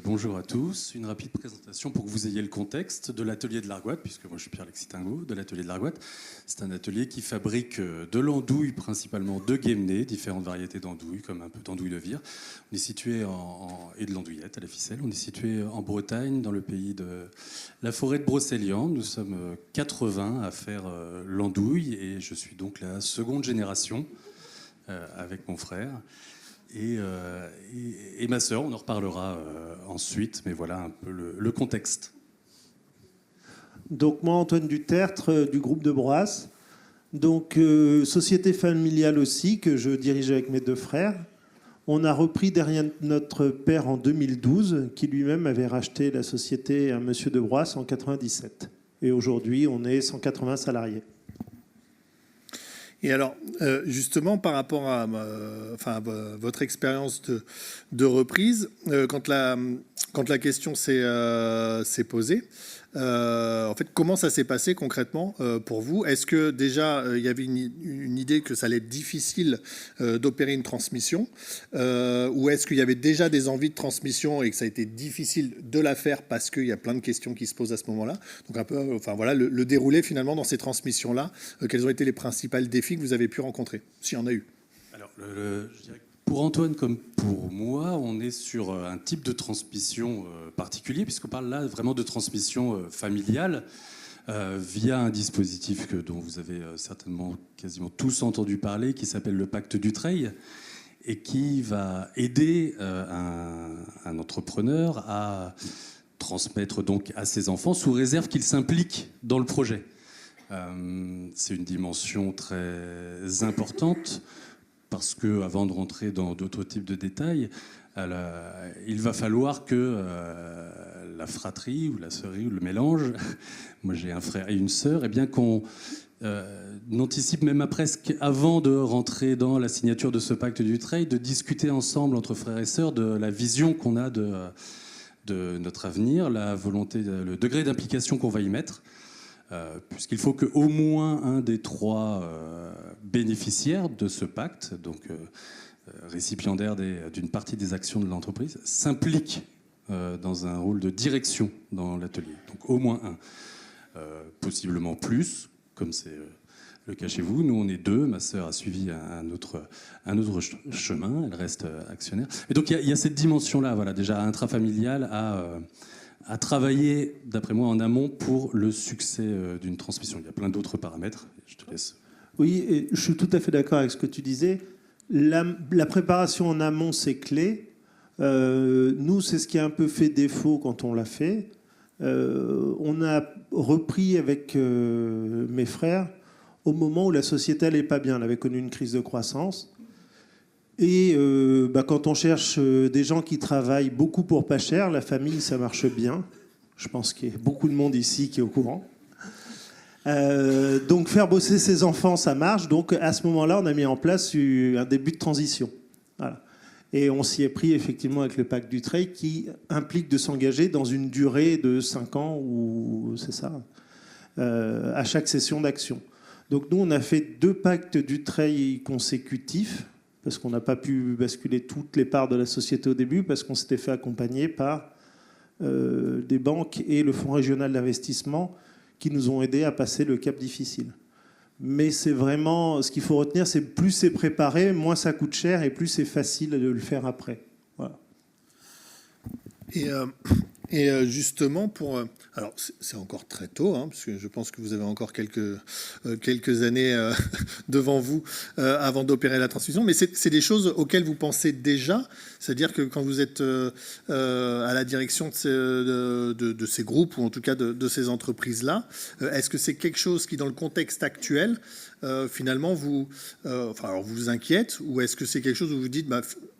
bonjour à tous. Une rapide présentation pour que vous ayez le contexte de l'atelier de l'Argoate, puisque moi je suis Pierre Lexitingo, de l'atelier de l'Argoate. C'est un atelier qui fabrique de l'andouille, principalement de guémené, différentes variétés d'andouille, comme un peu d'andouille de vire. On est situé et de l'andouillette à la ficelle. On est situé en Bretagne, dans le pays de la forêt de Brocéliande. Nous sommes 80 à faire l'andouille, et je suis donc la seconde génération avec mon frère. Et ma sœur, on en reparlera ensuite, mais voilà un peu le contexte. Donc moi, Antoine Dutertre, du groupe de Broisse. Donc société familiale aussi, que je dirige avec mes deux frères. On a repris derrière notre père en 2012, qui lui-même avait racheté la société à monsieur de Broisse en 97. Et aujourd'hui, on est 180 salariés. Et alors, justement, par rapport à votre expérience de reprise, quand la question s'est posée, en fait, comment ça s'est passé concrètement pour vous? Est-ce que déjà, il y avait une idée que ça allait être difficile d'opérer une transmission, ou est-ce qu'il y avait déjà des envies de transmission et que ça a été difficile de la faire parce qu'il y a plein de questions qui se posent à ce moment-là? Donc un peu, voilà, le déroulé finalement dans ces transmissions-là, quels ont été les principaux défis que vous avez pu rencontrer, s'il y en a eu? Alors, je dirais que pour Antoine comme pour moi, on est sur un type de transmission particulier, puisqu'on parle là vraiment de transmission familiale via un dispositif dont vous avez certainement quasiment tous entendu parler, qui s'appelle le pacte Dutreil, et qui va aider un entrepreneur à transmettre donc à ses enfants, sous réserve qu'il s'implique dans le projet. C'est une dimension très importante, parce que, avant de rentrer dans d'autres types de détails, il va falloir que la fratrie ou la sœurie ou le mélange, moi j'ai un frère et une sœur, et bien qu'on anticipe même presque avant de rentrer dans la signature de ce pacte Dutreil, de discuter ensemble entre frères et sœurs de la vision qu'on a de notre avenir, la volonté, le degré d'implication qu'on va y mettre. Puisqu'il faut qu'au moins un des trois bénéficiaires de ce pacte, donc récipiendaire d'une partie des actions de l'entreprise, s'implique dans un rôle de direction dans l'atelier. Donc au moins un. Possiblement plus, comme c'est le cas chez vous. Nous, on est deux. Ma sœur a suivi un autre chemin. Elle reste actionnaire. Et donc il y a cette dimension-là, voilà, déjà intrafamiliale à travailler, d'après moi, en amont pour le succès d'une transmission. Il y a plein d'autres paramètres. Je te laisse. Oui, et je suis tout à fait d'accord avec ce que tu disais. La préparation en amont, c'est clé. Nous, c'est ce qui a un peu fait défaut quand on l'a fait. On a repris avec mes frères au moment où la société n'allait pas bien. Elle avait connu une crise de croissance. Et quand on cherche des gens qui travaillent beaucoup pour pas cher, la famille, ça marche bien. Je pense qu'il y a beaucoup de monde ici qui est au courant. Donc faire bosser ses enfants, ça marche. Donc à ce moment-là, on a mis en place un début de transition. Voilà. Et on s'y est pris effectivement avec le pacte Dutreil, qui implique de s'engager dans une durée de 5 ans, ou c'est ça, à chaque session d'action. Donc nous, on a fait 2 pactes Dutreil consécutifs, parce qu'on n'a pas pu basculer toutes les parts de la société au début, parce qu'on s'était fait accompagner par des banques et le Fonds régional d'investissement qui nous ont aidés à passer le cap difficile. Mais c'est vraiment, ce qu'il faut retenir, c'est plus c'est préparé, moins ça coûte cher et plus c'est facile de le faire après. Voilà. Et justement, alors c'est encore très tôt, parce que je pense que vous avez encore quelques années devant vous avant d'opérer la transmission, mais c'est des choses auxquelles vous pensez déjà, c'est-à-dire que quand vous êtes à la direction de ces groupes, ou en tout cas de ces entreprises-là, est-ce que c'est quelque chose qui, dans le contexte actuel, finalement, vous inquiète, ou est-ce que c'est quelque chose où vous dites,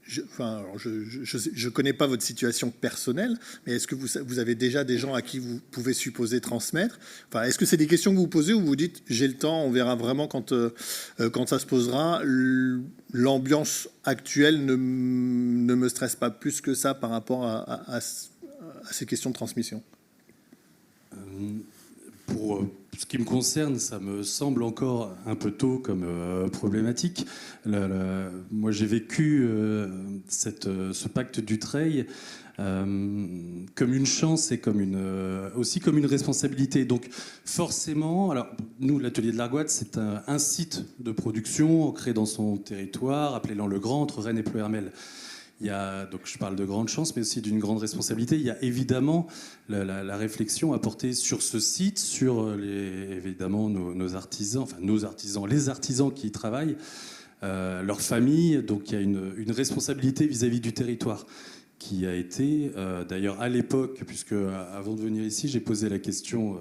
je ne connais pas votre situation personnelle, mais est-ce que vous avez déjà des gens à qui vous pouvez supposer transmettre? Est-ce que c'est des questions que vous posez, ou vous dites j'ai le temps, on verra vraiment quand ça se posera? L'ambiance actuelle ne me stresse pas plus que ça par rapport à ces questions de transmission. pour ce qui me concerne, ça me semble encore un peu tôt comme problématique. Moi, j'ai vécu ce pacte Dutreil comme une chance et aussi comme une responsabilité. Donc forcément, alors nous, l'atelier de l'Argoat, c'est un site de production ancré dans son territoire, appelé-le le Grand, entre Rennes et Pleuhermel. Donc je parle de grande chance, mais aussi d'une grande responsabilité. Il y a évidemment la réflexion à porter sur ce site, sur évidemment nos artisans, les artisans qui y travaillent, leurs familles. Donc il y a une responsabilité vis-à-vis du territoire qui a été, d'ailleurs à l'époque, puisque avant de venir ici, j'ai posé la question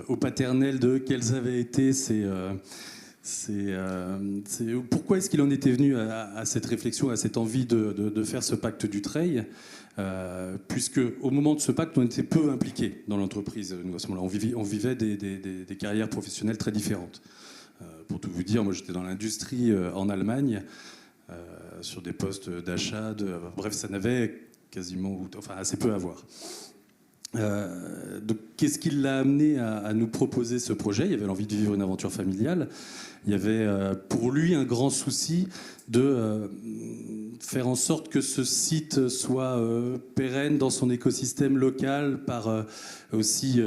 au paternel de quels avaient été pourquoi est-ce qu'il en était venu à cette réflexion, à cette envie de faire ce pacte Dutreil, puisque au moment de ce pacte, on était peu impliqués dans l'entreprise. Nous, à ce moment-là, on vivait des carrières professionnelles très différentes. Pour tout vous dire, moi j'étais dans l'industrie en Allemagne, sur des postes d'achat, bref, ça n'avait assez peu à voir. Donc, qu'est-ce qui l'a amené à nous proposer ce projet ? Il y avait l'envie de vivre une aventure familiale. Il y avait pour lui un grand souci de faire en sorte que ce site soit pérenne dans son écosystème local par aussi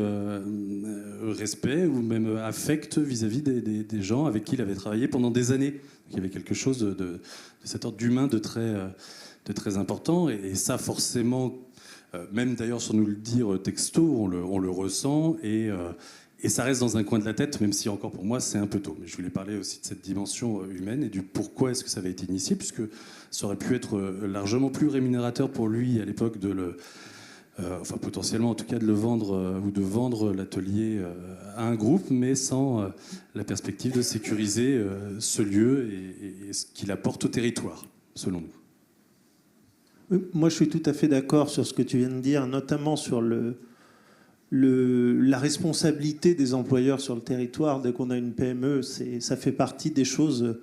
respect ou même affect vis-à-vis des gens avec qui il avait travaillé pendant des années. Donc, il y avait quelque chose de cet ordre d'humain de très important. Et ça, forcément, même d'ailleurs sans nous le dire texto, on le ressent et ça reste dans un coin de la tête, même si encore pour moi c'est un peu tôt. Mais je voulais parler aussi de cette dimension humaine et du pourquoi est-ce que ça avait été initié, puisque ça aurait pu être largement plus rémunérateur pour lui à l'époque potentiellement en tout cas de le vendre ou de vendre l'atelier à un groupe, mais sans la perspective de sécuriser ce lieu et ce qu'il apporte au territoire, selon nous. Moi, je suis tout à fait d'accord sur ce que tu viens de dire, notamment sur la responsabilité des employeurs sur le territoire. Dès qu'on a une PME, ça fait partie des choses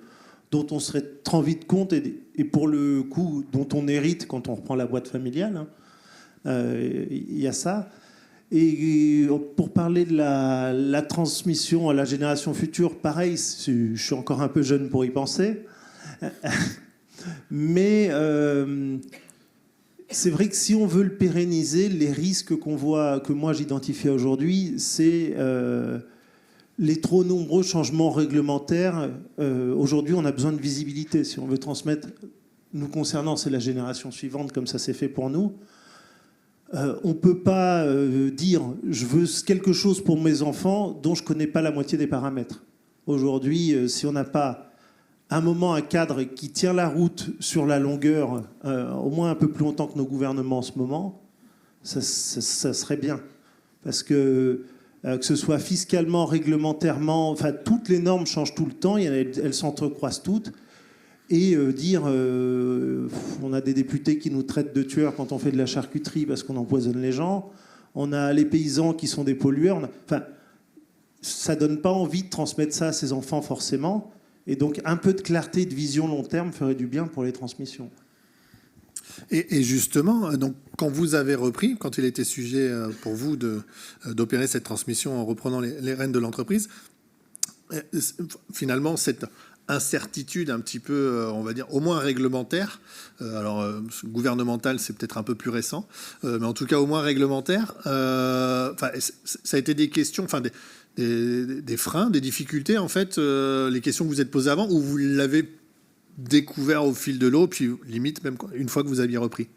dont on se rend vite compte et pour le coup, dont on hérite quand on reprend la boîte familiale. Il y a ça. Et pour parler de la transmission à la génération future, pareil, je suis encore un peu jeune pour y penser. Mais c'est vrai que si on veut le pérenniser, les risques que moi j'identifie aujourd'hui, c'est les trop nombreux changements réglementaires. Aujourd'hui, on a besoin de visibilité. Si on veut transmettre, nous concernant, c'est la génération suivante, comme ça s'est fait pour nous. On ne peut pas dire « je veux quelque chose pour mes enfants dont je ne connais pas la moitié des paramètres ». Aujourd'hui, si on n'a pas un moment, un cadre qui tient la route sur la longueur, au moins un peu plus longtemps que nos gouvernements en ce moment, ça serait bien. Parce que ce soit fiscalement, réglementairement, enfin, toutes les normes changent tout le temps, elles s'entrecroisent toutes. Et on a des députés qui nous traitent de tueurs quand on fait de la charcuterie parce qu'on empoisonne les gens. On a les paysans qui sont des pollueurs. Enfin, ça donne pas envie de transmettre ça à ses enfants forcément. Et donc, un peu de clarté, de vision long terme ferait du bien pour les transmissions. Et justement, donc, quand vous avez repris, quand il était sujet pour vous d'opérer cette transmission en reprenant les rênes de l'entreprise, finalement, cette incertitude un petit peu, on va dire, au moins réglementaire, gouvernemental, c'est peut-être un peu plus récent, mais en tout cas, au moins réglementaire, ça a été des questions, des freins, des difficultés, en fait, les questions que vous êtes posées avant, ou vous l'avez découvert au fil de l'eau, puis limite même une fois que vous aviez repris?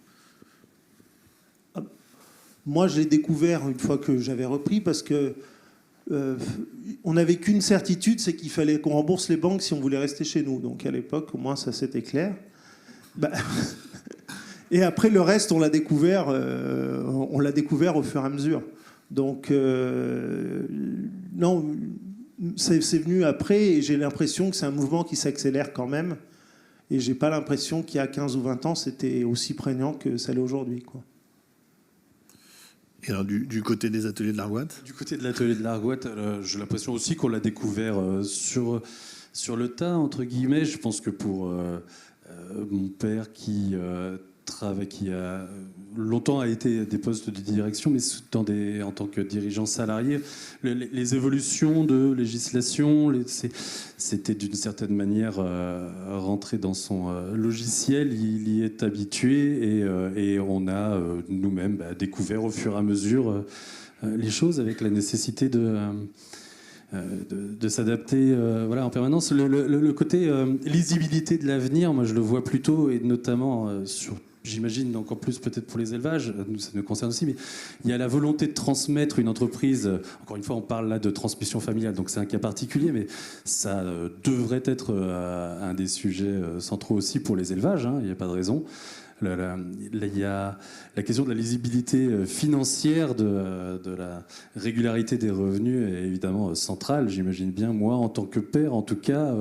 Moi, je l'ai découvert une fois que j'avais repris, parce que on n'avait qu'une certitude, c'est qu'il fallait qu'on rembourse les banques si on voulait rester chez nous. Donc à l'époque, au moins, ça c'était clair. Et après, le reste, on l'a découvert au fur et à mesure. Donc, non, c'est venu après, et j'ai l'impression que c'est un mouvement qui s'accélère quand même. Et j'ai pas l'impression qu'il y a 15 ou 20 ans, c'était aussi prégnant que ça l'est aujourd'hui, quoi. Et alors, du côté des ateliers de l'Argoat? Du côté de l'atelier de l'Argoat, j'ai l'impression aussi qu'on l'a découvert sur le tas, entre guillemets. Je pense que pour mon père qui qui a longtemps a été des postes de direction, mais en tant que dirigeant salarié, les évolutions de législation, c'était d'une certaine manière rentré dans son logiciel, il y est habitué et on a nous-mêmes découvert au fur et à mesure les choses avec la nécessité de s'adapter en permanence. Le côté lisibilité de l'avenir, moi je le vois plutôt, et notamment j'imagine encore plus peut-être pour les élevages, nous ça nous concerne aussi, mais il y a la volonté de transmettre une entreprise. Encore une fois, on parle là de transmission familiale, donc c'est un cas particulier, mais ça devrait être un des sujets centraux aussi pour les élevages, il n'y a pas de raison. Il y a la question de la lisibilité financière, de la régularité des revenus est évidemment centrale. J'imagine bien, moi, en tant que père, en tout cas,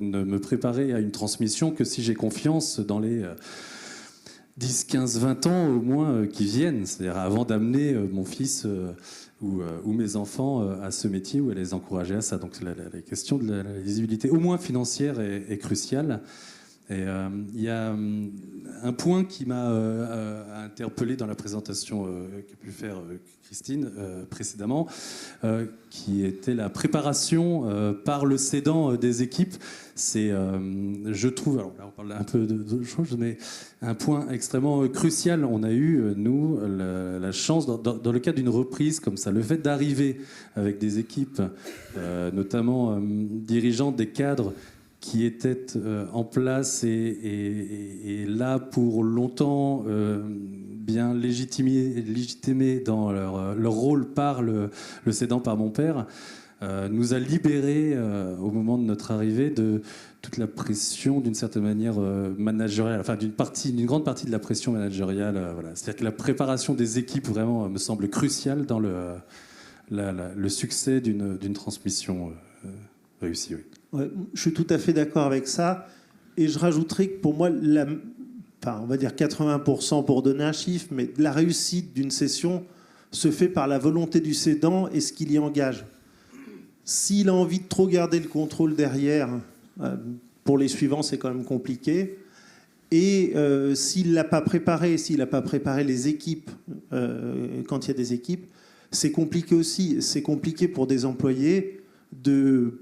ne me préparer à une transmission que si j'ai confiance dans les 10, 15, 20 ans au moins qui viennent. C'est-à-dire avant d'amener mon fils ou mes enfants à ce métier ou à les encourager à ça. Donc la question de la lisibilité, au moins financière, est cruciale. Et il y a un point qui m'a interpellé dans la présentation qu'a pu faire Christine précédemment, qui était la préparation par le cédant des équipes. C'est, je trouve, alors là on parle un peu de choses, mais un point extrêmement crucial. On a eu, nous, la chance, dans le cadre d'une reprise comme ça, le fait d'arriver avec des équipes, notamment dirigeantes, des cadres, qui étaient en place et là pour longtemps bien légitimés dans leur rôle par le cédant, par mon père, nous a libérés au moment de notre arrivée de toute la pression d'une certaine manière managériale, enfin d'une grande partie de la pression managériale. Voilà. C'est-à-dire que la préparation des équipes vraiment me semble cruciale dans le succès d'une transmission réussie. Oui. Ouais, je suis tout à fait d'accord avec ça. Et je rajouterais que pour moi, on va dire 80% pour donner un chiffre, mais la réussite d'une cession se fait par la volonté du cédant et ce qu'il y engage. S'il a envie de trop garder le contrôle derrière, pour les suivants, c'est quand même compliqué. Et s'il ne l'a pas préparé, les équipes, quand il y a des équipes, c'est compliqué aussi. C'est compliqué pour des employés.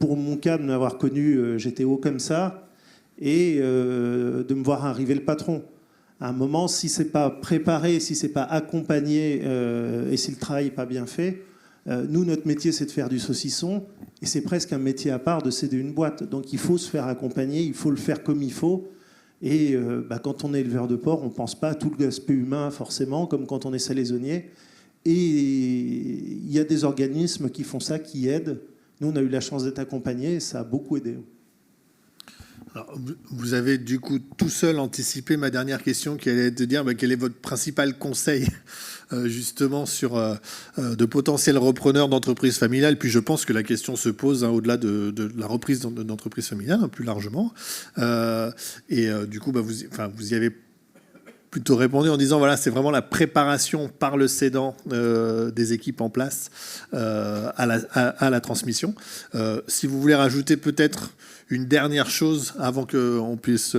Pour mon cas, de m'avoir connu, j'étais haut comme ça, et de me voir arriver le patron. À un moment, si c'est pas préparé, si c'est pas accompagné, et si le travail n'est pas bien fait, nous, notre métier, c'est de faire du saucisson, et c'est presque un métier à part de céder une boîte. Donc il faut se faire accompagner, il faut le faire comme il faut. Et quand on est éleveur de porc, on ne pense pas à tout l'aspect humain, forcément, comme quand on est salaisonnier. Et il y a des organismes qui font ça, qui aident. Nous, on a eu la chance d'être accompagnés et ça a beaucoup aidé. Alors, vous avez du coup tout seul anticipé ma dernière question qui allait être de dire quel est votre principal conseil justement sur de potentiels repreneurs d'entreprises familiales. Puis je pense que la question se pose au-delà de la reprise d'entreprises familiales, plus largement. Du coup, vous y avez plutôt répondu en disant voilà, c'est vraiment la préparation par le cédant des équipes en place à la transmission. Si vous voulez rajouter peut-être une dernière chose avant qu'on puisse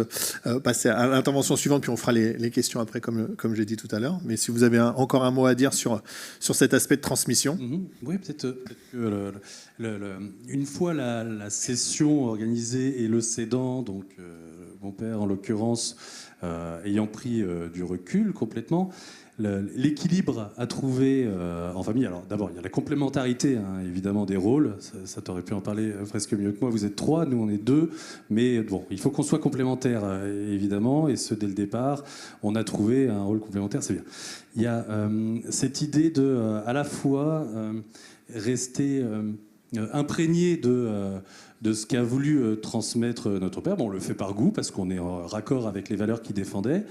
passer à l'intervention suivante, puis on fera les questions après, comme j'ai dit tout à l'heure. Mais si vous avez encore un mot à dire sur cet aspect de transmission. Oui, peut-être que une fois la session organisée et le cédant, donc mon père en l'occurrence, ayant pris du recul complètement, l'équilibre à trouver en famille. Alors d'abord, il y a la complémentarité, évidemment, des rôles. Ça t'aurait pu en parler presque mieux que moi. Vous êtes 3, nous on est 2. Mais bon, il faut qu'on soit complémentaires, évidemment. Et ce, dès le départ, on a trouvé un rôle complémentaire, c'est bien. Il y a cette idée de, à la fois, rester imprégné de ce qu'a voulu transmettre notre père. Bon, on le fait par goût, parce qu'on est en raccord avec les valeurs qu'il défendait.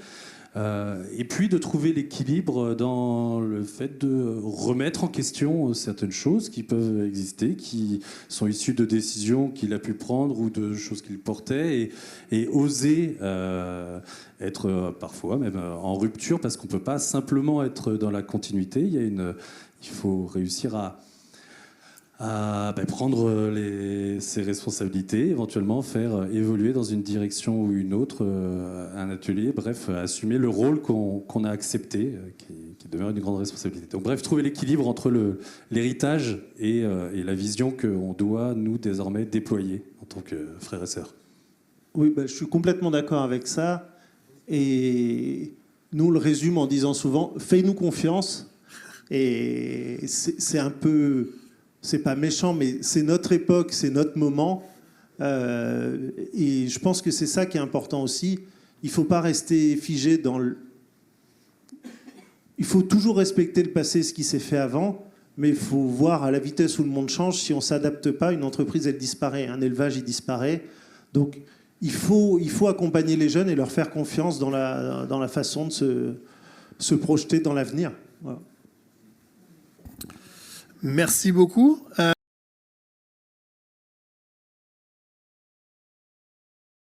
Et puis de trouver l'équilibre dans le fait de remettre en question certaines choses qui peuvent exister, qui sont issues de décisions qu'il a pu prendre ou de choses qu'il portait, et oser être parfois même en rupture, parce qu'on ne peut pas simplement être dans la continuité. Il faut réussir à à prendre ses responsabilités, éventuellement faire évoluer dans une direction ou une autre un atelier, bref, assumer le rôle qu'on a accepté, qui demeure une grande responsabilité. Donc bref, trouver l'équilibre entre l'héritage et la vision qu'on doit, nous, désormais, déployer en tant que frères et sœurs. Oui, je suis complètement d'accord avec ça. Et nous, on le résume en disant souvent, fais-nous confiance. Et c'est un peu... C'est pas méchant, mais c'est notre époque, c'est notre moment. Et je pense que c'est ça qui est important aussi. Il ne faut pas rester figé dans le... Il faut toujours respecter le passé, ce qui s'est fait avant, mais il faut voir à la vitesse où le monde change. Si on ne s'adapte pas, une entreprise, elle disparaît. Un élevage, il disparaît. Donc, il faut accompagner les jeunes et leur faire confiance dans la façon de se projeter dans l'avenir. Voilà. Merci beaucoup.